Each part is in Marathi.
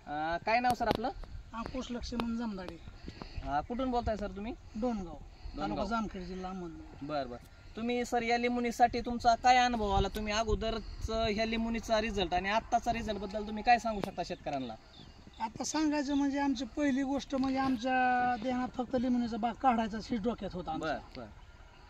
काय नाव सर आपलं? अंकुश लक्ष्मण जमदाडे. कुठून बोलताय सर तुम्ही? डोणगाव तालुका जामखेड जिल्हा अहमदनगर. बरं बरं. तुम्ही सर या लिंबुनीसाठी तुमचा काय अनुभव आला? तुम्ही अगोदरच ह्या लिंबुनीचा रिझल्ट आणि आत्ताचा रिझल्ट बद्दल तुम्ही काय सांगू शकता शेतकऱ्यांना? आता सांगायचं म्हणजे आमची पहिली गोष्ट म्हणजे आमच्या देहात फक्त लिंबूचा बाग काढायचा ही डोक्यात होता आमच्या. बरं बरं.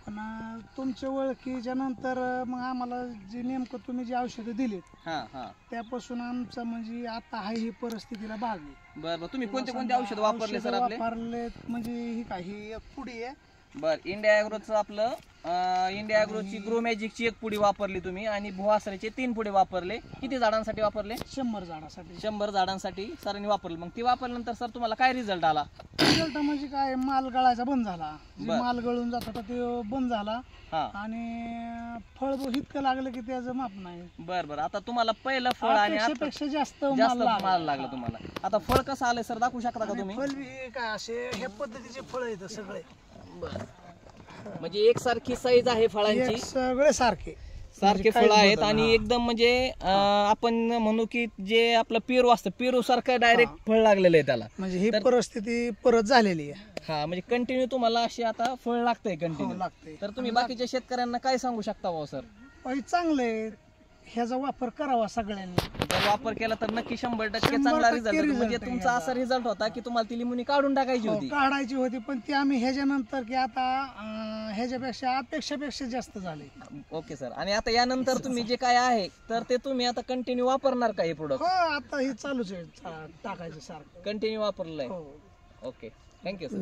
पण तुमच्या ओळखीच्या नंतर मग आम्हाला जे नेमकं तुम्ही जी औषधं दिलीत हां हां. त्यापासून आमचं म्हणजे आता आहे ही परिस्थितीला भाग आहे. बरं बरं. तुम्ही कोणते कोणते औषध वापरले सर आपले? वापरले म्हणजे ही काय ही एक पुडी आहे. बरं. इंडिया ॲग्रोचं आपलं इंडिया ॲग्रोची ग्रो मॅजिकची 1 पुडी वापरली तुम्ही आणि भुआसरेचे 3 पुडी वापरले. किती झाडांसाठी वापरले? 100 झाडासाठी. 100 झाडांसाठी सरांनी वापरलं. मग ती वापरल्यानंतर सर तुम्हाला काय रिझल्ट आला? रिझल्ट म्हणजे काय माल गळायचा बंद झाला. माल गळून जात होता ते बंद झाला आणि फळ इतकं लागलं की त्याचं माप नाही. बरं बरं. आता तुम्हाला पहिलं फळ आणि पेक्षा जास्त माल लागला तुम्हाला. आता फळ कसं आलंय सर दाखवू शकता का तुम्ही? फळ काय असे ह्या पद्धतीचे फळ आहेत सगळे. म्हणजे एकसारखी साईज आहे फळांची, सगळे सारखे फळ आहेत आणि एकदम म्हणजे आपण म्हणू की जे आपलं पेरू असतं पेरू सारखं डायरेक्ट फळ लागलेलं आहे त्याला. म्हणजे ही परिस्थिती परत झालेली आहे. हा म्हणजे कंटिन्यू तुम्हाला अशी आता फळ लागतंय कंटिन्यू लागते. तर तुम्ही बाकीच्या शेतकऱ्यांना काय सांगू शकता भाऊ सर? चांगले ह्याचा वापर करावा सगळ्यांनी. जर वापर केला तर नक्की 100% चांगला रिझल्ट. म्हणजे तुमचा असा रिझल्ट होता की तुम्हाला ती लिंबुनी काढून टाकायची होती पण ती आम्ही ह्याच्यानंतर की आता ह्याच्यापेक्षा अपेक्षापेक्षा जास्त झाले. Okay sir. आणि आता यानंतर तुम्ही जे काय आहे तर ते तुम्ही आता कंटिन्यू वापरणार का हे प्रोडक्ट? हो आता हे चालूच आहे टाकायचं सारखं कंटिन्यू वापरलंय. Okay thank you sir.